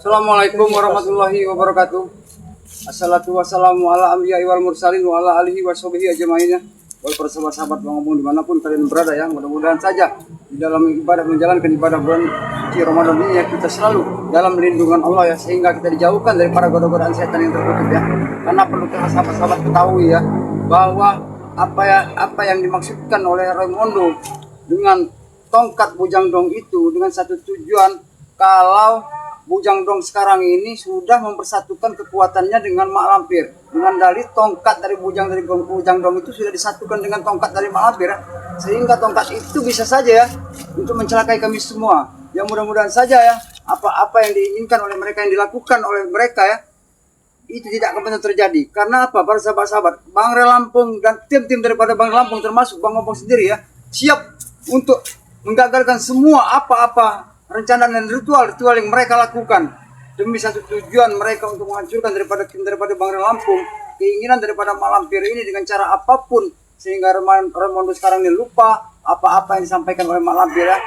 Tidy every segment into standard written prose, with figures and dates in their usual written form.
Assalamualaikum warahmatullahi wabarakatuh. Assalatu wassalamu ala anbiya'i wal mursalin wa ala alihi wa sahbihi ajma'in. Wal para sahabat Bang Opong dimanapun kalian berada ya, mudah-mudahan saja di dalam ibadah menjalankan ibadah bulan suci Ramadan ini ya, kita selalu dalam lindungan Allah ya, sehingga kita dijauhkan dari para godaan setan yang terkutuk ya. Karena perlu kita sahabat-sahabat ketahui ya, bahwa apa yang dimaksudkan oleh Raimondo dengan tongkat Bujangdong itu dengan satu tujuan, kalau Bujangdong sekarang ini sudah mempersatukan kekuatannya dengan Mak Lampir, dengan dalih tongkat dari Bujangdong itu sudah disatukan dengan tongkat dari Mak Lampir, sehingga tongkat itu bisa saja ya untuk mencelakai kami semua. Ya mudah-mudahan saja ya apa yang diinginkan oleh mereka, yang dilakukan oleh mereka ya, itu tidak akan pernah terjadi. Karena apa? Para sahabat-sahabat Bang Re Lampung dan tim-tim daripada Bang Lampung termasuk Bang Opong sendiri ya, siap untuk menggagalkan semua apa-apa rencana dan ritual yang mereka lakukan demi satu tujuan mereka untuk menghancurkan daripada Bang Re Lampung, keinginan daripada Mak Lampir ini dengan cara apapun, sehingga Raimondo sekarang ini lupa apa-apa yang disampaikan oleh Mak Lampir ya.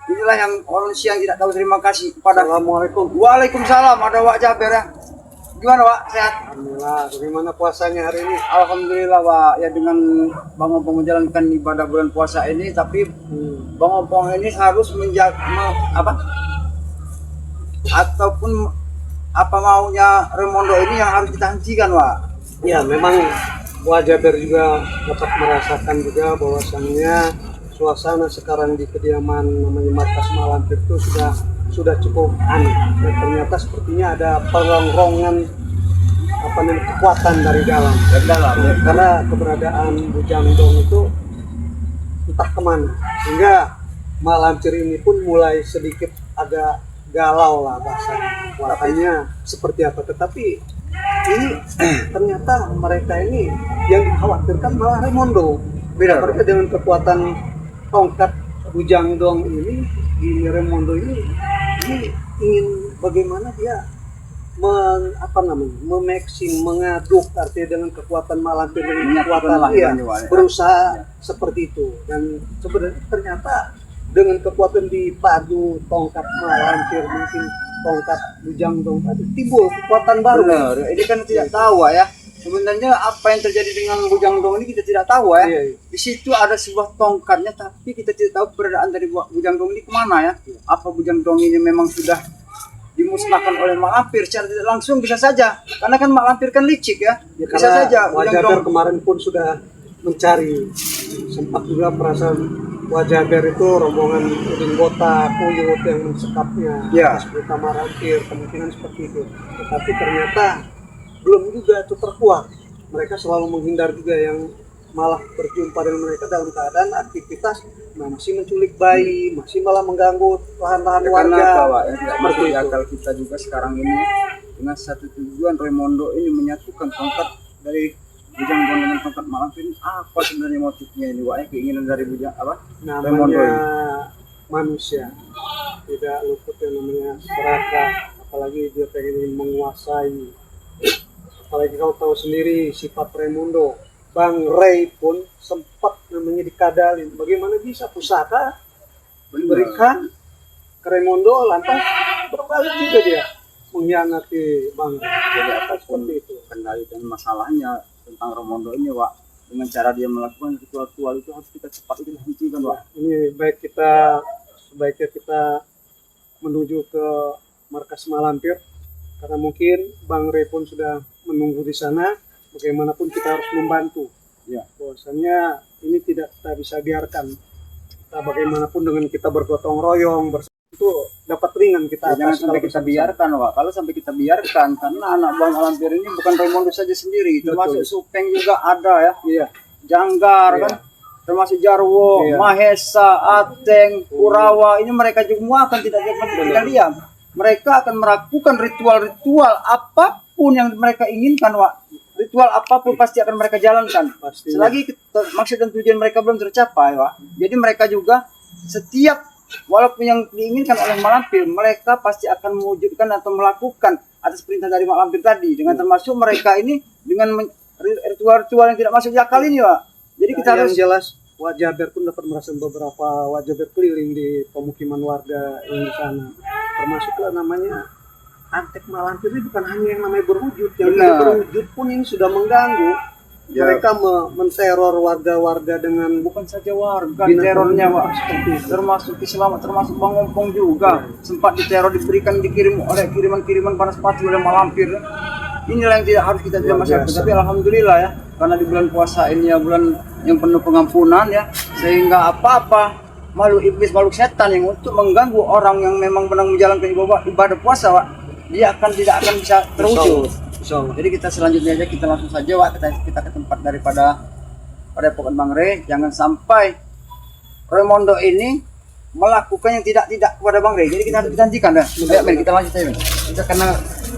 Inilah yang manusia yang tidak tahu terima kasih kepada. Assalamualaikum. Waalaikumsalam. Ada Wak Jaber ya. Gimana Wak? Sehat? Alhamdulillah. Bagaimana puasanya hari ini? Alhamdulillah Wak. Ya dengan Bang Opong menjalankan ibadah bulan puasa ini, tapi Bang Opong ini harus ataupun apa maunya Raimondo ini yang harus kita hentikan Wak. Ya memang Wajaber juga dapat merasakan juga bahwasannya suasana sekarang di kediaman namanya Markas Mak Lampir itu sudah cukup aneh. Dan ternyata sepertinya ada perongrongan kekuatan dari dalam ya. Karena keberadaan Bujangdong itu entah kemana, sehingga Mak Lampir ini pun mulai sedikit agak galau lah bahasanya, makanya seperti apa. Tetapi ini ternyata mereka ini yang dikhawatirkan malah Raimondo. Beda mereka dengan kekuatan tongkat Bujangdong ini di Raimondo ini ingin bagaimana dia mengaduk artinya dengan kekuatan Mak Lampir, dengan kekuatan dia berusaha seperti itu. Dan sebenarnya ternyata dengan kekuatan dipadu tongkat Mak Lampir, mungkin tongkat Bujangdong tadi timbul kekuatan baru. Benar, ini kan tidak tahu ya. Sebenarnya apa yang terjadi dengan Bujangdong ini kita tidak tahu ya. Di situ ada sebuah tongkatnya, tapi kita tidak tahu keberadaan dari Bujangdong ini kemana ya. Apa Bujangdong ini memang sudah dimusnahkan oleh Mak Lampir secara tidak langsung? Bisa saja, karena kan Mak Lampir kan licik ya. Bisa saja Wajaber kemarin pun sudah mencari, sempat juga perasaan Wajaber itu rombongan Udin Botak, Uyut yang mensekapnya atas berita Mak Lampir, kemungkinan seperti itu. Tetapi ternyata belum juga itu terkuat. Mereka selalu menghindar juga, yang malah berjumpa dengan mereka dalam keadaan aktivitas masih menculik bayi, masih malah mengganggu lahan-lahan warga. Ya, tidak masuk di akal kita juga sekarang ini dengan satu tujuan Raimondo ini menyatukan tongkat dari Bujangdong dengan tongkat Mak Lampir. Apa sebenarnya motifnya ini Wak? Keinginan dari Raimondo ini? Manusia tidak luput yang namanya serakah, apalagi dia pengen menguasai. Apalagi kau tahu sendiri sifat Raimondo. Bang Ray pun sempat namanya dikadalin. Bagaimana bisa pusaka diberikan ke Raimondo, lantas berbalik juga dia mengkhianati Bang Ray. Jadi apapun itu kendali dan masalahnya tentang Raimondo ini Wak, dengan cara dia melakukan ritual itu harus kita cepat itu hentikan Wak. Ini sebaiknya kita menuju ke Markas Mak Lampir, karena mungkin Bang Ray pun sudah menunggu di sana. Bagaimanapun kita harus membantu ya, bahwasannya ini tidak kita bisa biarkan. Kita bagaimanapun dengan kita bergotong royong itu dapat ringan kita. Jangan sampai kita biarkan Wak. Kalau sampai kita biarkan, karena anak Bang Lampir ini bukan Raimondo saja sendiri, termasuk Supeng juga ada ya, Janggar kan, termasuk Jarwo, Mahesa, Ateng, Kurawa, ini mereka semua akan tidak diam. Mereka akan melakukan ritual apapun yang mereka inginkan Wak. Ritual apapun pasti akan mereka jalankan. Selagi maksud dan tujuan mereka belum tercapai Wak. Jadi mereka juga setiap walaupun yang diinginkan oleh Mak Lampir, mereka pasti akan mewujudkan atau melakukan atas perintah dari Mak Lampir tadi. Dengan termasuk mereka ini dengan ritual-ritual yang tidak masuk di akal ini Wak. Jadi kita harus jelas Wajaber pun dapat merasakan beberapa Wajaber keliling di pemukiman warga yang di sana. Termasuklah namanya Antek Malampir ini bukan hanya yang namanya berwujud, yang Benar. tidak berwujud pun ini sudah mengganggu. Ya. Mereka menteror warga-warga dengan Bukan saja warga Binatang terornya, Pak. seperti itu. Termasuk Selamat, termasuk Bang Ompong juga sempat diteror, dikirim oleh kiriman-kiriman panas pati oleh Malampir. Inilah yang tidak harus kita terima Luar masyarakat. biasa. Tapi alhamdulillah ya, karena di bulan puasa ini ya bulan yang penuh pengampunan ya, sehingga apa-apa makhluk iblis, makhluk setan yang untuk mengganggu orang yang memang benar menjalankan ibadah puasa, Pak, dia tidak akan bisa terwujud. Jadi kita selanjutnya aja kita langsung saja, Pak, kita ke tempat daripada Padepokan Bang Rey. Jangan sampai Raimondo ini melakukan yang tidak kepada Bang Rey. Jadi kita harus hentikan dah. Ayo, men, kita lanjut aja, men. Kita karena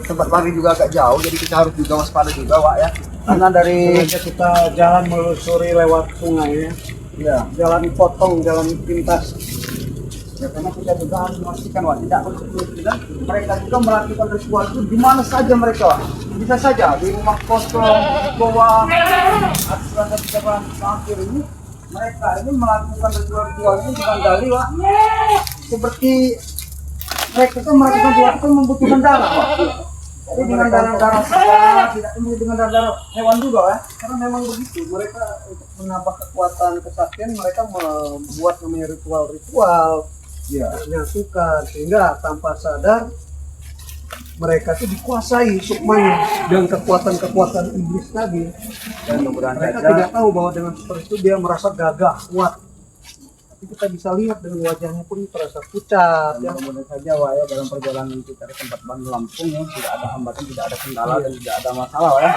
tempat Bang Rey juga agak jauh, jadi kita harus juga waspada juga, Pak, ya. Karena dari Sengaja kita jalan melusuri lewat sungai ya. ya, Jalan potong, jalan pintas. ya karena kita juga harus memastikan, Pak, tidak dan mereka juga melakukan ritual itu di mana saja mereka, Pak. Bisa saja di rumah kosong, di bawah aturan dan kebijakan akhir ini mereka ini melakukan ritual ini dengan dalih, Pak, seperti mereka itu melakukan ritual itu membutuhkan darah, Pak. Jadi dengan darah saja, tidak dengan darah hewan juga, ya. Karena memang begitu, mereka untuk menambah kekuatan kesaktian mereka membuat namanya ritual-ritual Ya. menyatukan sehingga tanpa sadar mereka itu dikuasai sukmanya dengan kekuatan-kekuatan iblis tadi. Dan mudah-mudahan Mereka saja tidak tahu bahwa dengan seperti itu dia merasa gagah, kuat. Tapi kita bisa lihat dengan wajahnya pun terasa pucat. dan mudah-mudahan saja, Pak, ya, dalam perjalanan kita ke tempat Bang Lampung ya, tidak ada hambatan, tidak ada kendala dan tidak ada masalah, Pak, ya.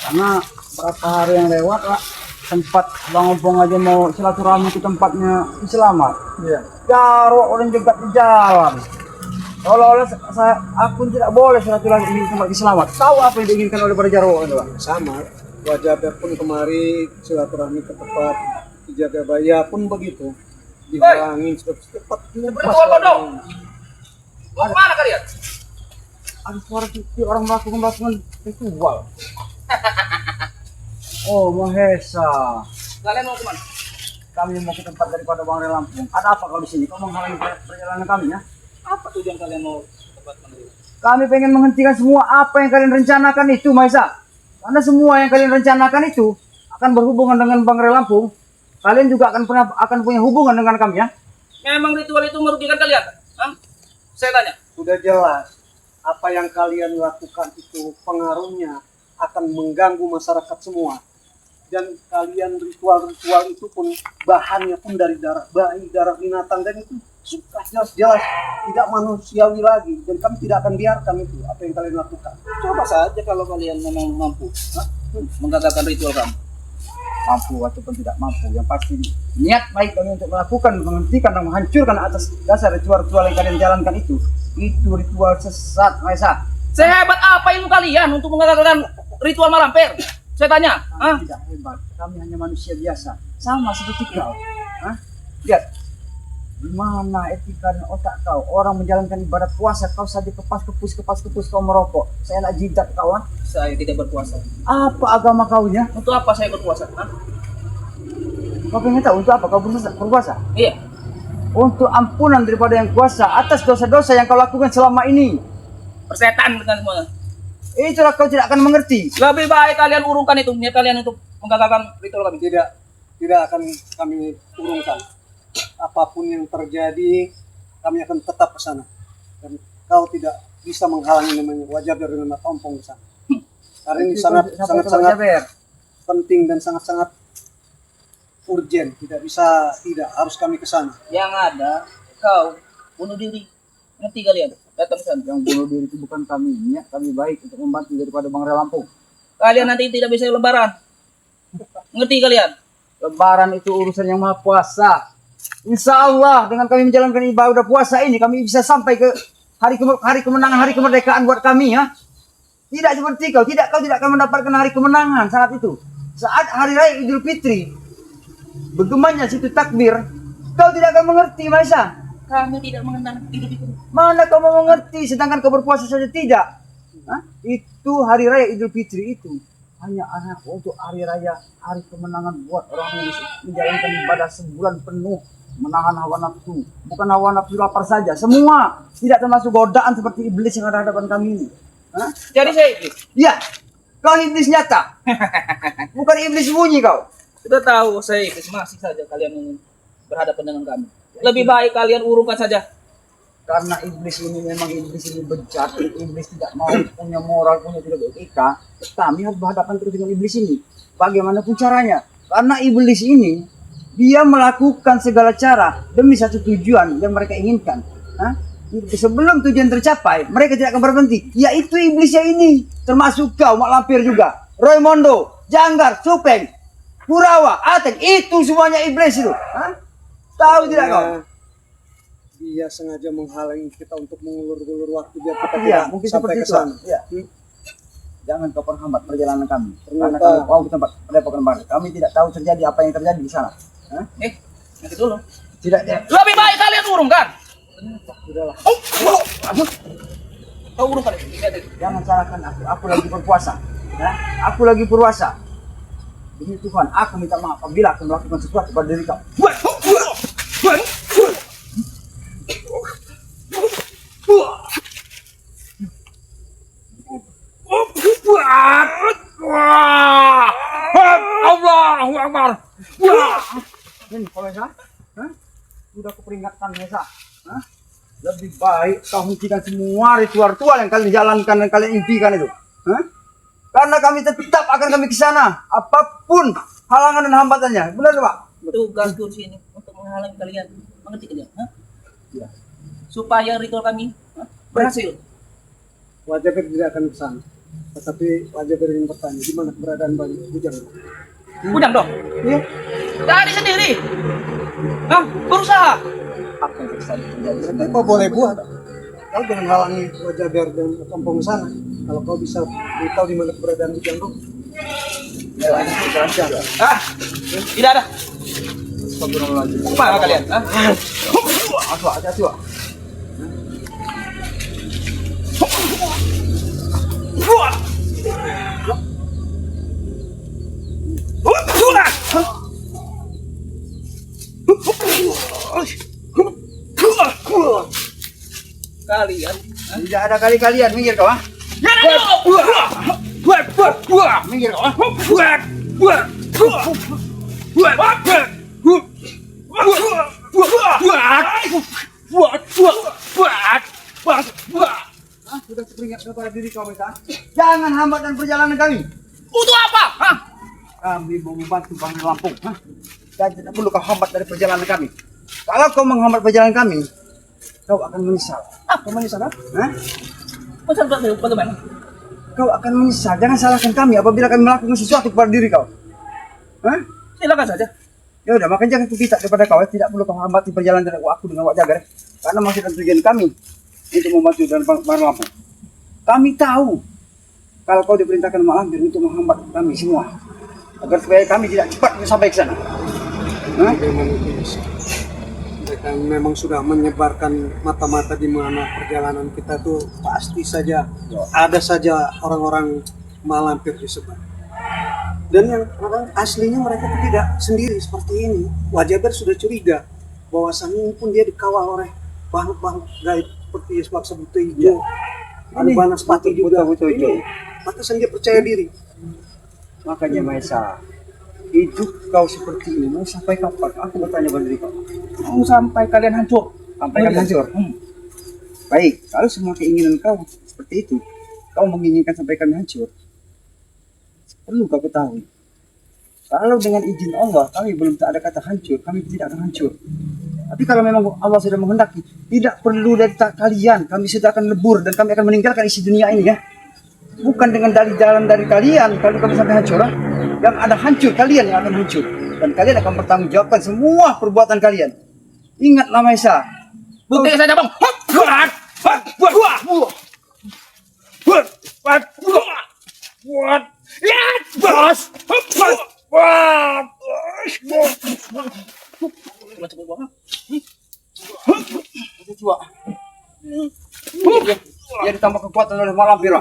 Karena berapa hari yang lewat, Pak, tempat Bang Ompong aja mau silaturahmi ke tempatnya Selamat. Iya. Jarok orang jegat di jalan. Seolah-olah aku tidak boleh silaturahmi di tempat Selamat. Tahu apa yang diinginkan oleh para Jarok itu, Pak? Sama. Wajah pun kemari silaturahmi ke tempat Kijagabaya pun begitu. Dibilangin cepat Mau kemana kalian? Ada suara kecil orang melakukan ritual. Oh, Mahesa. Kalian mau kemana? Kami mau ke tempat daripada Bang Rey Lampung. Ada apa kau di sini? Kau menghalangi perjalanan kami, ya? Apa tujuan kalian mau ke tempat mana? Kami pengen menghentikan semua apa yang kalian rencanakan itu, Mahesa. Karena semua yang kalian rencanakan itu akan berhubungan dengan Bang Rey Lampung. Kalian juga akan punya hubungan dengan kami, ya? Memang ritual itu merugikan kalian? Hah? Saya tanya. Sudah jelas apa yang kalian lakukan itu pengaruhnya akan mengganggu masyarakat semua. Dan kalian ritual-ritual itu pun bahannya pun dari darah bayi, darah binatang, dan itu sudah jelas-jelas tidak manusiawi lagi, dan kami tidak akan biarkan itu apa yang kalian lakukan. Coba saja kalau kalian memang mampu menggagalkan ritual kamu. Mampu ataupun tidak mampu, yang pasti niat baik kami untuk melakukan, menghentikan dan menghancurkan atas dasar ritual-ritual yang kalian jalankan itu ritual sesat, Mahesa. Sehebat apa ilmu kalian untuk menggagalkan ritual Malampir? Saya tanya. Hah? Kami tidak hebat, kami hanya manusia biasa, sama seperti kau. Hah? Lihat, di mana etika dan otak kau? Orang menjalankan ibadah puasa, kau saja kepas-kepus kau merokok. Saya nak jidat kau, ah. Saya tidak berpuasa. Apa agama kau nya? Untuk apa saya berpuasa? Hah? Kau pengen tahu untuk apa kau berpuasa? Iya. Untuk ampunan daripada yang kuasa atas dosa-dosa yang kau lakukan selama ini. Persetan dengan semuanya. Itulah kau tidak akan mengerti. Lebih baik kalian urungkan itu niat kalian untuk menggagalkan ritual kami. Tidak akan kami urungkan. Apapun yang terjadi, kami akan tetap ke sana. Dan kau tidak bisa menghalangi namanya wajah dengan mata ompong di sana. Karena ini sangat penting dan sangat urgent. Tidak bisa tidak, harus kami ke sana. Yang ada kau bunuh diri. Ngerti kalian? Datang ke sana. Yang bunuh diri itu bukan kami, niat kami baik untuk membantu daripada Bang Rey Lampung. Kalian nanti tidak bisa lebaran. Ngerti kalian? Lebaran itu urusan yang maha puasa. Insya Allah dengan kami menjalankan ibadah puasa ini kami bisa sampai ke hari kemenangan, hari kemerdekaan buat kami, ya. Tidak seperti kau tidak akan mendapatkan hari kemenangan saat itu. Saat hari raya Idul Fitri bergemanya situ takbir, kau tidak akan mengerti, Mahesa. Kami tidak mengenal hidup itu. Mana kau mau mengerti sedangkan kau berpuasa saja tidak? Hah? Itu hari raya Idul Fitri itu hanya untuk hari raya, hari kemenangan buat orang yang menjalankan ibadah sebulan penuh menahan hawa nafsu. Bukan hawa nafsu lapar saja, semua, tidak termasuk godaan seperti iblis yang ada di hadapan kami ini. Hah? Jadi saya iblis. Iya, kau iblis nyata. Bukan iblis bunyi kau. Sudah tahu saya iblis, masih saja kalian ingin berhadapan dengan kami. Lebih baik kalian urungkan saja. Karena iblis ini memang iblis ini bejat, iblis tidak mau punya moral, punya tidak etika. Kami harus berhadapan terus dengan iblis ini. Bagaimanapun caranya. Karena iblis ini, dia melakukan segala cara demi satu tujuan yang mereka inginkan. Hah? Sebelum tujuan tercapai, mereka tidak akan berhenti. Yaitu iblisnya ini. Termasuk kau, Mak Lampir juga. Roymondo, Janggar, Supeng, Kurawa, Ateng. Itu semuanya iblis itu. Hah? Tahu tidak kau? Dia sengaja menghalangi kita untuk mengulur-ulur waktu biar kita Iya, tidak mungkin sampai seperti ke itu. sana. Iya. Jangan kau perhambat perjalanan kami. Karena Ternyata- kami mau ke tempat padepokan baru. Kami tidak tahu terjadi apa yang terjadi di sana. Hah? Nanti dulu. Tidak ya. Lebih baik kalian urungkan. Sudahlah. Kau urungkan. Jangan salahkan aku. Aku lagi berpuasa. Ya? Aku lagi berpuasa. Demi Tuhan, aku minta maaf apabila aku melakukan sesuatu pada diri kau. Allahu Akbar. Ini kau Mesa, hah? Sudah aku peringatkan Mesa, hah? Lebih baik kau hentikan semua ritual-ritual yang kalian jalankan dan kalian impikan itu, hah? Karena kami tetap akan kami ke sana, apapun halangan dan hambatannya, benar Pak? Tugasku di sini untuk menghalangi kalian. Mengerti kalian? Hah? Iya. Supaya ritual kami berhasil. Wajah Ber tidak akan ke sana. Tetapi Wajah Ber ingin bertanya, di mana keberadaan Bang Bujang? Udang dong. Iya. Cari sendiri. Hah? Berusaha. Apa yang terjadi? Tapi kau boleh buat. Kau jangan halangi Wajah Ber dan kampung sana. Kalau kau bisa beritahu di mana keberadaan Bujang dong. Ah, tidak ada. Astagfirullahaladzim. Kemana kalian? Hah? Asu, hati-hati, Pak. Kalian. Tidak ada kali-kalian, minggir kau, ah. Minggir kau, ah. Ah, sudah kuperingatkan kepada diri kau, Mesa. Jangan hambatkan perjalanan kami. Untuk apa? Hah? Kami mau membantu Bang Lampung. Hah? Dan tidak perlu kau hambat dari perjalanan kami. Kalau kau menghambat perjalanan kami, kau akan menyesal. Kau menyesal, ha? Hah? Pasal bagaimana? Kau akan menyesal. Jangan salahkan kami apabila kami melakukan sesuatu kepada diri kau. Hah? Silakan saja. Ya udah, makanya jangan kupinta kepada kau. Tidak perlu kau hambati perjalanan dari aku dengan Wak Jagar. Karena maksud dan tujuan kami untuk membantu dan Bang Lampung. Kami tahu kalau kau diperintahkan Mak Lampir untuk menghambat kami semua, agar supaya kami tidak cepat sampai ke sana. Hah? Memang itu bisa. Mereka memang sudah menyebarkan mata-mata di mana perjalanan kita tuh pasti saja ada saja orang-orang malampir disebar. Dan yang orang aslinya mereka tuh tidak sendiri seperti ini. Wajah Ber sudah curiga bahwasannya pun dia dikawal oleh makhluk-makhluk gaib seperti Yeswar Sebutu Hijau, Alibana Sepati juga. Betul. Pantesan dia percaya diri. Makanya Maesa, hidup kau seperti ini mau sampai kapan? Aku bertanya pada diri kau. Mau sampai kalian hancur. Sampai kalian hancur. Baik, kalau semua keinginan kau seperti itu, kau menginginkan sampai kami hancur. Perlu kau ketahui. Kalau dengan izin Allah kami belum ada kata hancur, kami tidak akan hancur. Tapi kalau memang Allah sudah menghendaki, tidak perlu dari kalian, kami sudah akan lebur dan kami akan meninggalkan isi dunia ini ya. Bukan dengan dari jalan dari kalian, kalau kami sampai hancur, ha? Yang ada hancur kalian yang akan hancur dan kalian akan bertanggungjawabkan semua perbuatan kalian. Ingatlah Maesa. Bukti saja bang. Coba. Ya ditambah kekuatan oleh Mak Lampir.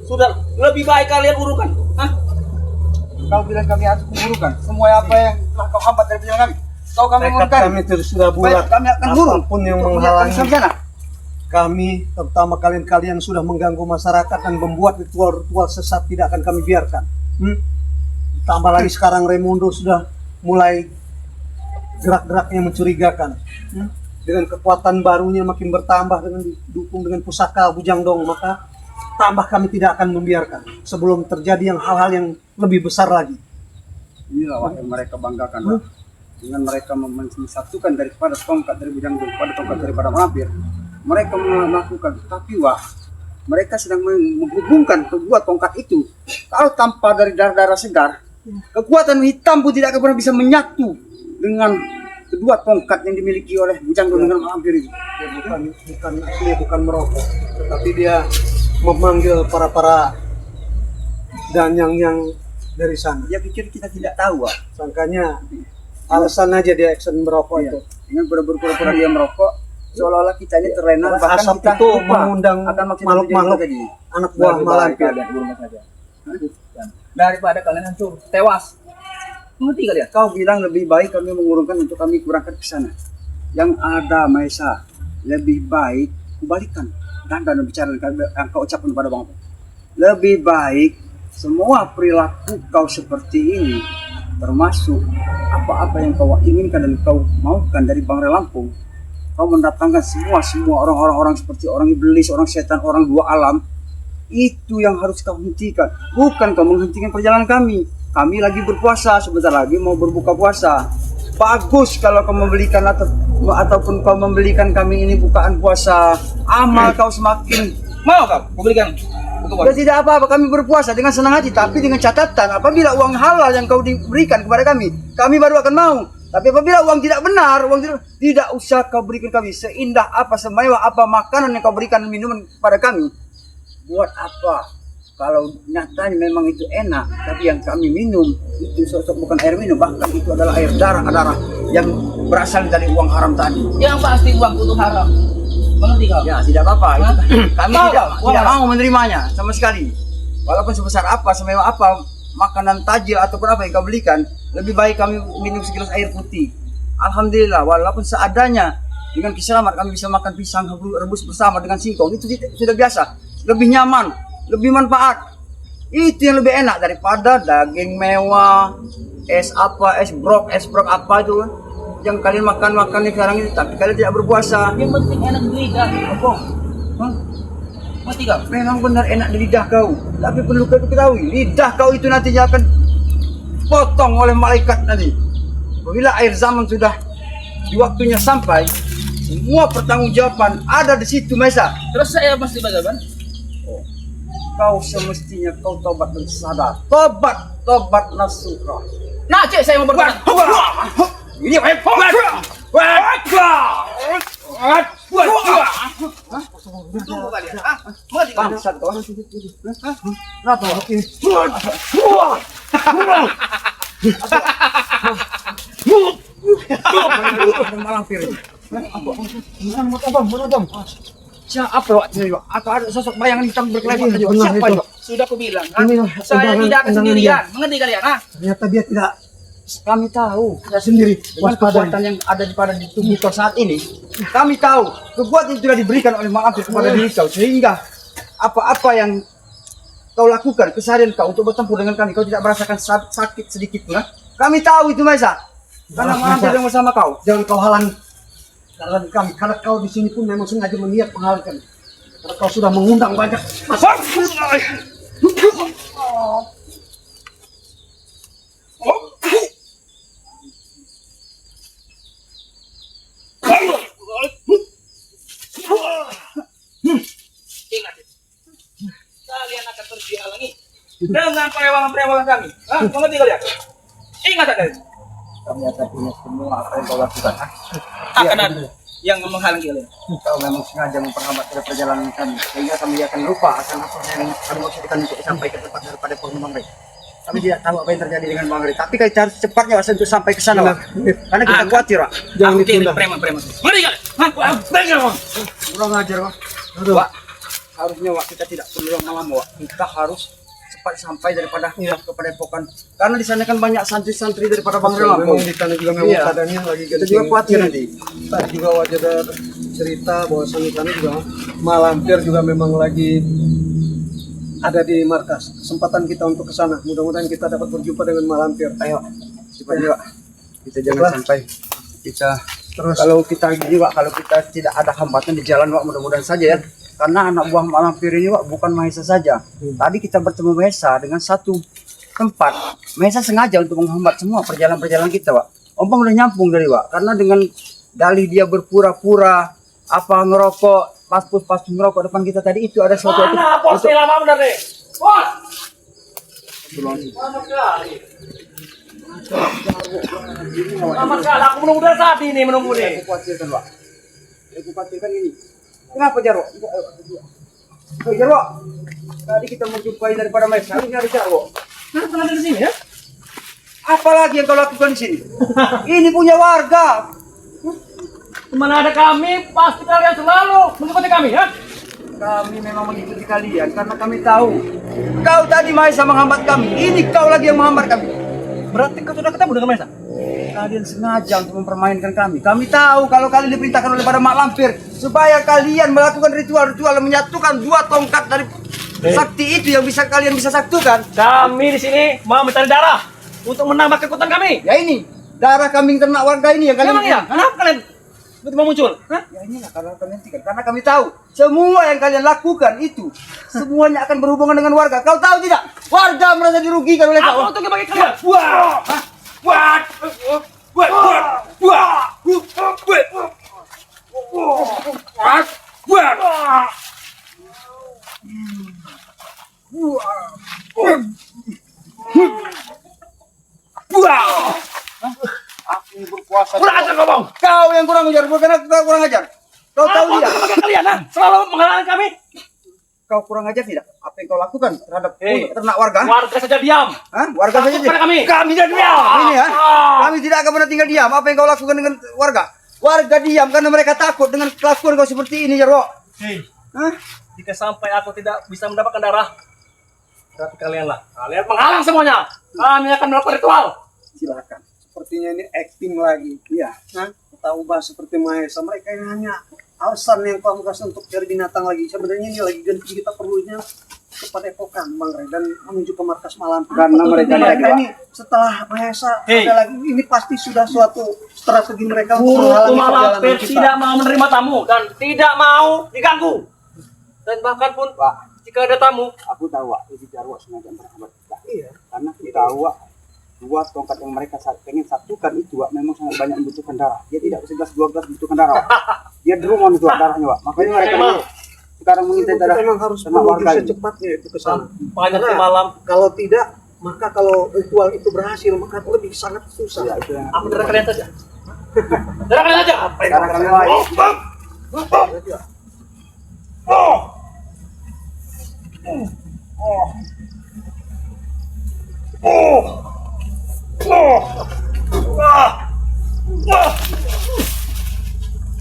Sudah lebih baik kalian urukan. Hah? Kau bilang kami harus mengurukan semua apa yang telah kau hambat dari perjalanan kami. Kau kami Tekad mengurungkan. kami itu sudah bulat. Kami akan burung. Apapun yang Untuk menghalangi sampai sana. kami, terutama kalian sudah mengganggu masyarakat dan membuat ritual-ritual sesat, tidak akan kami biarkan. Tambah lagi sekarang Raimundo sudah mulai gerak-geraknya mencurigakan. Dengan kekuatan barunya makin bertambah dengan didukung dengan pusaka Bujangdong, maka tambah kami tidak akan membiarkan sebelum terjadi hal-hal yang lebih besar lagi. Inilah Wak, yang mereka banggakan, Wak. Dengan mereka mensatukan daripada tongkat dari Bujangdong kepada tongkat daripada Malampir. Mereka melakukan, tapi Wak, mereka sedang menghubungkan kedua tongkat itu. Kalau tanpa dari darah-darah segar, kekuatan hitam pun tidak akan pernah bisa menyatu dengan kedua tongkat yang dimiliki oleh Bujangdong dengan Malampir itu. Dia bukan merokok, tetapi dia memanggil para danyang yang dari sana. Dia pikir kita tidak tahu, Wak. Sangkanya alasan aja dia action merokok itu. Dengan pura-pura dia merokok, seolah-olah kita ini terlena, bahkan Asap kita itu lupa mengundang akan makin makhluk-makhluk tadi. anak buah Lebih baik Malampir. kalian urungkan saja. Daripada kalian hancur, tewas. Mengerti kalian? Kau bilang lebih baik kami mengurungkan untuk kami kurangkan ke sana. Yang ada Maesa, lebih baik kembalikan dan bicara yang kau ucapkan kepada Bang. Lebih baik semua perilaku kau seperti ini, termasuk apa-apa yang kau inginkan dan kau maukan dari Bang Lampung, kau mendatangkan semua orang-orang seperti orang iblis, orang setan, orang dua alam, itu yang harus kau hentikan. Bukan kau menghentikan perjalanan kami. Kami lagi berpuasa, sebentar lagi mau berbuka puasa. Bagus kalau kau membelikan ataupun kau membelikan kami ini bukaan puasa. Amal kau semakin Mau kau? Memberikan untuk ya tidak apa-apa, kami berpuasa dengan senang hati, tapi dengan catatan apabila uang halal yang kau diberikan kepada kami baru akan mau. Tapi apabila uang tidak benar, tidak usah kau berikan kami. Seindah apa, semewah apa makanan yang kau berikan minuman kepada kami. Buat apa? Kalau nyatanya memang itu enak, tapi yang kami minum itu sosok bukan air minum, bahkan itu adalah air darah yang berasal dari uang haram tadi. yang pasti uang itu haram. Mengerti kau? Ya tidak apa-apa. Kami Tahu, tidak Wak? mau menerimanya sama sekali. Walaupun sebesar apa, semewah apa, makanan tajil ataupun apa yang kau belikan, lebih baik kami minum segelas air putih. Alhamdulillah, walaupun seadanya, dengan kiselamat kami bisa makan pisang rebus bersama dengan singkong, itu sudah biasa. Lebih nyaman, lebih manfaat. Itu yang lebih enak daripada daging mewah, es brok apa itu kan, yang kalian makan sekarang ini, tapi kalian tidak berpuasa. Yang penting enak di lidah. Apa? Hah? Mati kau? Memang benar enak di lidah kau, tapi perlu kau ketahui, lidah kau itu nantinya akan potong oleh malaikat nanti. Apabila akhir zaman sudah di waktunya sampai, semua pertanggungjawaban ada di situ, Maesa. Terus saya mesti bagaimana? Kau semestinya kau tobat dan sadar. Tobat nasuha. Nah, cek saya mau bertobat. Ini Tunggu kalian. Mengerti kalian? bangsat kau. Kenapa? Malampir. Siapa Wak? Atau ada sosok bayangan hitam berkelebat tadi? Siapa itu? Sudah aku bilang. Ini Saya undangan- tidak akan undangan sendirian. Mengerti kalian? Ternyata dia tidak Kami tahu sendiri. dengan kekuatan yang ada di tubuh kau saat ini. Kami tahu kekuatan itu sudah diberikan oleh Malampir kepada diri kau, sehingga apa-apa yang kau lakukan keseharian kau untuk bertempur dengan kami, kau tidak merasakan sakit sedikit pun. Kami tahu itu, Maesa. Karena Malampir yang bersama kau. Jangan kau halangi kami, karena kau di sini pun memang sengaja berniat menghalangi kami. Karena kau sudah mengundang banyak Ingat itu. Kalian akan terus dihalangi dengan perewangan-perewangan kami. Mengerti kalian? Ingat kalian. Kami akan punya semua apa yang kau lakukan. Akan ada yang menghalangi kalian. Kau memang sengaja memperhambat pada perjalanan kami, sehingga kami akan lupa akan apa yang kami maksudkan untuk sampai ke tempat daripada Bang Rey. Kami tidak tahu apa yang terjadi dengan Bang Rey, tapi kita harus cepatnya Wak, untuk sampai ke sana, Wak. Karena kita khawatir, Wak. Jangan Aku kirim ditunda. preman-preman. Mengerti kalian? Kurang ajar, Wak. Aduh. Wak, harusnya Wak, kita tidak perlu lama-lama Wak. Kita harus cepat sampai daripada kepada epokan. Karena di sana kan banyak santri-santri daripada Bangre Lampung. Memang di sana juga memang keadaannya lagi Kita juga khawatir nanti. Tadi juga wajah cerita bahwa di sana juga Malampir juga memang lagi ada di markas. Kesempatan kita untuk ke sana. Mudah-mudahan kita dapat berjumpa dengan Malampir. Ayo, cepat Wak. Kita jangan sampai kita Terus kalau kita gini Wak, kalau kita tidak ada hambatan di jalan Wak, mudah-mudahan saja ya. Karena anak buah Malampir ini Wak bukan Mahesa saja. Tadi kita bertemu Mahesa dengan satu tempat. Mahesa sengaja untuk menghambat semua perjalanan-perjalanan kita Wak. Ompong udah nyampung dari Wak. Karena dengan dalih dia berpura-pura apa ngerokok, pas ngerokok depan kita tadi itu ada sesuatu Mana bos ini lama bener nih? Bos! Lama sekali. Lama sekali. Aku mudah-mudahan saat ini menunggu nih. Aku khawatirkan Wak. Aku khawatirkan ini. Kenapa Jarwo? Jarwo, tadi kita menjumpai daripada Mahesa, ini ada Jarwo. Kenapa ada di sini ya? Apalagi yang kau lakukan di sini? Ini punya warga. Kemana ada kami, pasti kalian selalu mengikuti kami ya? Kami memang mengikuti kalian karena kami tahu. Kau tadi Mahesa menghambat kami, ini kau lagi yang menghambat kami. Berarti kau sudah ketemu dengan Mahesa? Kalian sengaja untuk mempermainkan kami. Kami tahu kalau kalian diperintahkan oleh pada Mak Lampir supaya kalian melakukan ritual-ritual dan menyatukan dua tongkat dari sakti itu yang kalian bisa satukan. Kami di sini mau mencari darah untuk menambah kekuatan kami. Ya ini darah kambing ternak warga ini yang kalian. Memang ya? Kenapa kalian tiba-tiba muncul? Hah? Ya inilah karena kalian hentikan. Karena kami tahu semua yang kalian lakukan itu semuanya akan berhubungan dengan warga. Kau tahu tidak? Warga merasa dirugikan oleh kau. Aku untuk bagi kalian. Wah! Buat! Aku berpuasa. Kurang ajar ngomong. Kau yang kurang ajar, bukan aku kurang ajar. Kau tahu Aku tidak? untuk bagi kalian ha? Selalu menghalangi kami. Kau kurang ajar tidak? Apa yang kau lakukan terhadap Hei. ternak warga? Warga saja diam. Hah? Warga saja Takut pada kami. Kami tidak diam. Ini ya. Kami tidak akan pernah tinggal diam. Apa yang kau lakukan dengan warga? Warga diam karena mereka takut dengan kelakuan kau seperti ini, Jarwo. Hei, Hah? jika sampai aku tidak bisa mendapatkan darah, berarti kalianlah. Kalian menghalang semuanya. Kami akan melakukan ritual. Silakan. sepertinya ini acting lagi. Iya. Nah, kita ubah seperti Mahesa. Mereka yang hanya alasan yang pamungkas untuk cari binatang lagi. Sebenarnya ini lagi ganti kita perlunya kepada epokan Bang Ray dan menuju ke markas malam. Karena mereka ini setelah Mahesa Hei. ada lagi, ini pasti sudah suatu strategi mereka untuk Guru menghalangi Malampir perjalanan kita. tidak mau menerima tamu dan tidak mau diganggu. Dan bahkan pun Pak, jika ada tamu, aku tahu Wak, ini Jarwo sengaja bersahabat kita. Iya. Karena aku tahu Wak, dua tongkat yang mereka pengen satukan itu Wak, memang sangat banyak membutuhkan darah. Dia tidak 11-12 membutuhkan darah Wak. Dia derungan itu Wak, darahnya Wak. Makanya mereka Memang. sekarang mengintai darah Memang harus ternak menuju warga ini. secepatnya itu ke sana. banyak Karena malam. kalau tidak, maka kalau ritual itu berhasil, maka lebih sangat susah. Ya, itu yang Apa darah kalian saja? Darah kalian saja. Apa Darah kami Wak.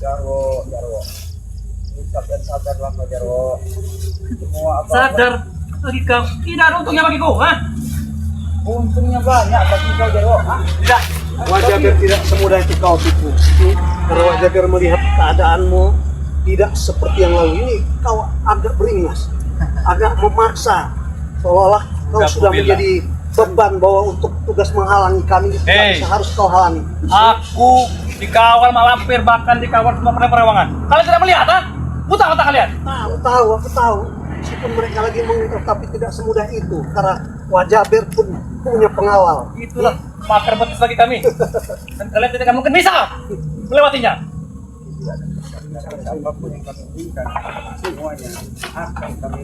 Jarwo. Tetap dan sadarlah Pak Jarwo. Semua apa? Sadar bagi kau, tidak ada untungnya bagiku, ha? Untungnya banyak bagi kau Jarwo. Hah? Tidak. Wajah Ber tidak semudah itu kau tipu. Karena Wajah Ber melihat keadaanmu tidak seperti yang lalu ini, kau agak beringas, agak memaksa, seolah-olah kau Enggak, sudah aku bilang. menjadi beban bahwa untuk tugas menghalangi kami tidak Hei. bisa, harus kau halangi. Aku dikawal Malampir, bahkan dikawal semua perewangan. Kalian tidak melihat, ha? Buta mata kalian. Tahu, aku tahu. Meskipun mereka lagi mengungkap, tapi tidak semudah itu. Karena Wajah Ber pun punya pengawal. Itulah makar betis bagi kami. Dan kalian tidak akan mungkin bisa melewatinya. Apapun yang kami inginkan, semuanya akan kami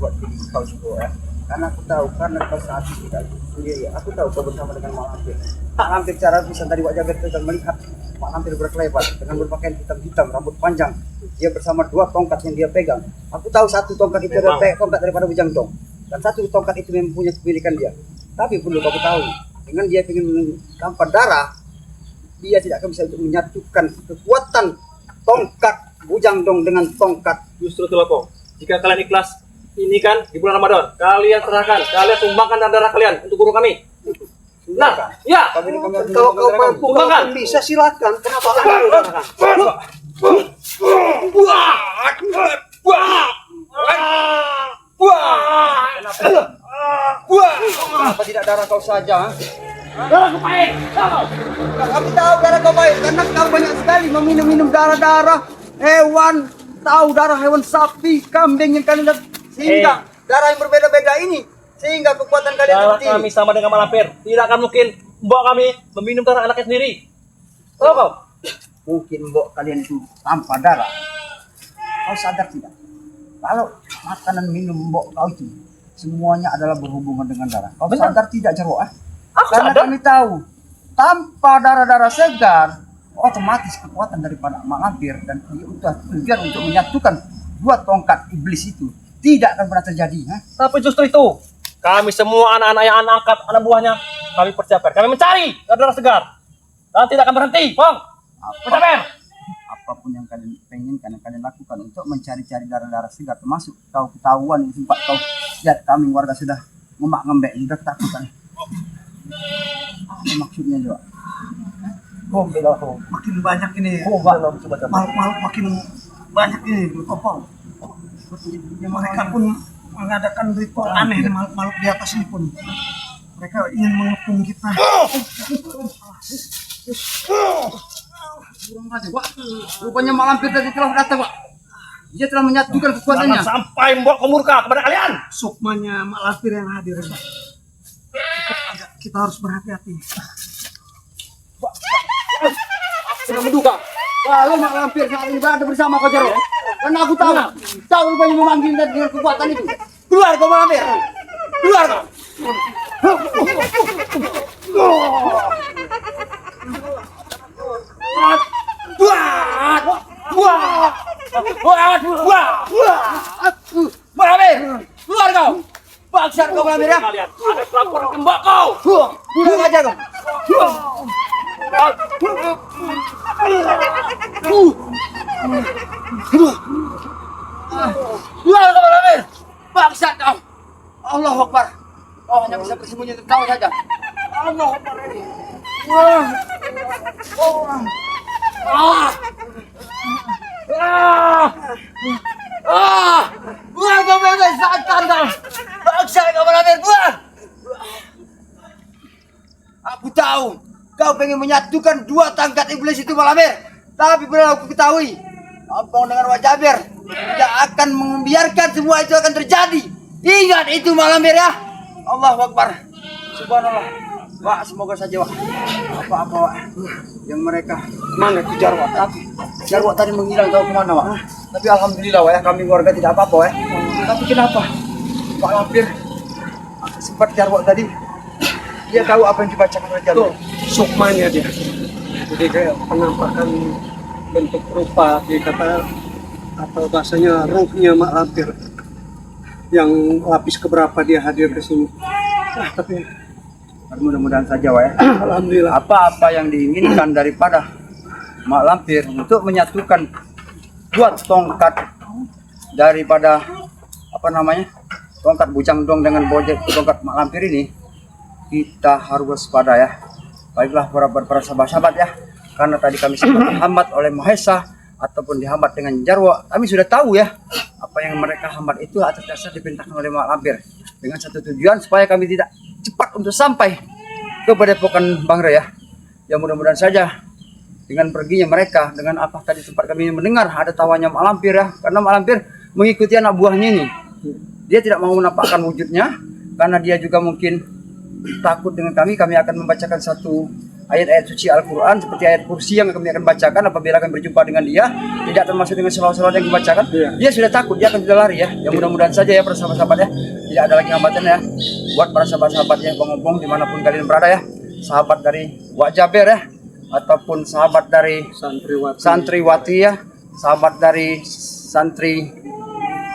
buat diri kau semua. Karena aku tahu, karena kau saat ini tidak sendiri. Aku tahu kau bersama dengan Malampir. Malampir cara bisa dari wajah Ber kita melihat Malampir berkelebat dengan berpakaian hitam-hitam, rambut panjang. Dia bersama dua tongkat yang dia pegang. Aku tahu satu tongkat itu adalah tongkat daripada Bujang Dong. Dan satu tongkat itu memang punya kepemilikan dia. Tapi perlu kau tahu, dengan dia ingin tanpa darah, dia tidak akan bisa untuk menyatukan kekuatan tongkat Bujang Dong dengan tongkat. Justru itulah kau. Jika kalian ikhlas, ini kan di bulan Ramadan, kalian serahkan, kalian sumbangkan darah kalian untuk guru kami. Nah, ya. Kalau kau mampu, kalau kau bisa silakan. Kenapa enggak? Kenapa tidak darah kau saja? Darah kau pahit. Kami tahu darah kau pahit karena kau banyak sekali meminum darah hewan. Tahu darah hewan sapi, kambing yang kalian lihat, sehingga darah yang berbeda-beda ini sehingga kekuatan kalian Darah seperti kami sama dengan malampir. Tidak akan mungkin mbok kami meminum darah anaknya sendiri. Tahu kau? mungkin mbok kalian itu tanpa darah. Kau sadar tidak? Kalau makanan minum mbok kau itu semuanya adalah berhubungan dengan darah. Kau sadar tidak Jarwo? Karena sadar. kami tahu tanpa darah-darah segar otomatis kekuatan daripada malampir dan tujuan untuk menyatukan dua tongkat iblis itu tidak akan pernah terjadi. Tapi justru itu kami semua anak-anak yang anak angkat, anak buahnya kami persiapkan. Kami mencari darah segar dan tidak akan berhenti. Bang, persiapkan. Apapun yang kalian penginkan, yang kalian lakukan untuk mencari-cari darah-darah segar, termasuk kau ketahuan yang sempat kau lihat kami warga sudah ngemak-ngembek, sudah ketakutan. Apa maksudnya juga? Makin banyak ini. Makhluk makin banyak ini. Mereka pun mengadakan ritual aneh, makhluk di atas ini pun. Mereka ingin mengepung kita. Rupanya malampir tadi telah datang, Pak. Dia telah menyatukan kekuatannya. Jangan sampai membawa kemurka kepada kalian. Sukmanya malampir yang hadir. Kita harus berhati-hati. Sudah menduga kalau malampir saat ini berada bersama kau Jarwo. Karena aku tahu rupanya memanggil dengan kekuatan itu. Keluar kau malampir. Keluar kau. Malampir, keluar kau. Bangsat kau malampir ya. Kalian ada pelapor tembak kau. Kurang ajar kau. Keluar kau malampir. Bangsat kau. Allahu Akbar. Kau hanya bisa bersembunyi untuk kau saja. Allahu Akbar ini. Keluar kau malampir, setan kau. Bangsat kau malampir, keluar. Aku tahu kau pengen menyatukan dua tangkat iblis itu malampir. Tapi perlu aku ketahui, Ampong dengan Wak Jabir tidak akan membiarkan semua itu akan terjadi. Ingat itu malampir ya. Allahu Akbar. Subhanallah. Wak, semoga saja Wak. Apa-apa Wak. Yang mereka Mana itu Jarwo? Jarwo tadi menghilang tahu kemana Wak. Tapi alhamdulillah Wak ya, kami keluarga tidak apa-apa Wak. Tapi kenapa Pak Lampir sempat Jarwo tadi dia tahu apa yang dibacakan oleh Jarwo. Sukmanya dia. Jadi kayak penampakan bentuk rupa, dia kata atau bahasanya ruhnya mak lampir yang lapis keberapa dia hadir ke sini. Tapi Mudah-mudahan saja Wak ya. alhamdulillah. Apa-apa yang diinginkan daripada Mak Lampir untuk menyatukan dua tongkat daripada tongkat Bujang Dong dengan tongkat Mak Lampir ini, kita harus waspada ya. Baiklah para sahabat-sahabat ya, karena tadi kami sempat dihambat oleh Mahesa ataupun dihambat dengan Jarwo. Kami sudah tahu ya apa yang mereka hambat itu atas dasar diperintahkan oleh Mak Lampir dengan satu tujuan supaya kami tidak cepat untuk sampai ke Padepokan Bang Re ya. Ya mudah-mudahan saja dengan perginya mereka, dengan apa tadi sempat kami mendengar ada tawanya Mak Lampir ya, karena Mak Lampir mengikuti anak buahnya ini. Dia tidak mau menampakkan wujudnya karena dia juga mungkin takut dengan kami akan membacakan satu ayat-ayat suci Al-Quran seperti ayat kursi yang kami akan bacakan apabila kami berjumpa dengan dia, tidak termasuk dengan selawat-selawat yang dibacakan. Dia sudah takut, dia akan sudah lari ya. Ya mudah-mudahan saja ya para sahabat-sahabat ya, tidak ada lagi hambatan ya buat para sahabat-sahabat yang Bang dimanapun kalian berada ya, sahabat dari Wak Jabir ya, ataupun sahabat dari santriwati ya, sahabat dari santri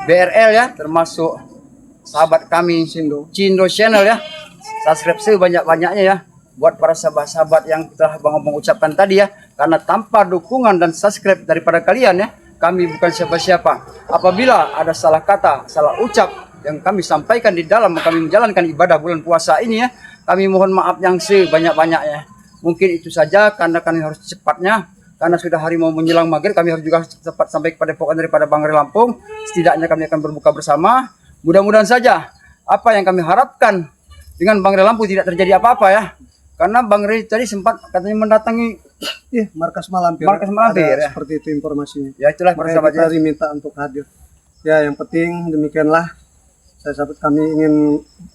BRL ya, termasuk sahabat kami Cindo Channel ya. Subscribe sebanyak-banyaknya ya buat para sahabat-sahabat yang telah Bang ucapkan tadi ya, karena tanpa dukungan dan subscribe daripada kalian ya, kami bukan siapa-siapa. Apabila ada salah kata, salah ucap yang kami sampaikan di dalam kami menjalankan ibadah bulan puasa ini ya, kami mohon maaf yang sebanyak-banyaknya. Mungkin itu saja karena kami harus cepatnya, karena sudah hari mau menjelang maghrib, kami harus juga cepat sampai kepada pokokan daripada Bang Ray Lampung. Setidaknya kami akan berbuka bersama. Mudah-mudahan saja apa yang kami harapkan dengan Bang Ray Lampung tidak terjadi apa-apa ya. Karena Bang Ray tadi sempat katanya mendatangi Markas Malampir. Markas Malampir, Ada ya. seperti itu informasinya. ya itulah para Makanya sahabat kita ya. diminta untuk hadir. Ya, yang penting demikianlah. Saya sahabat kami ingin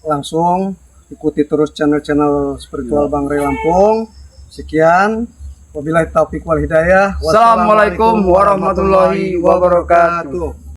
langsung ikuti terus channel-channel spiritual Bang Ray Lampung. Sekian. Wabillahi taufiq wal hidayah. Assalamualaikum warahmatullahi wabarakatuh.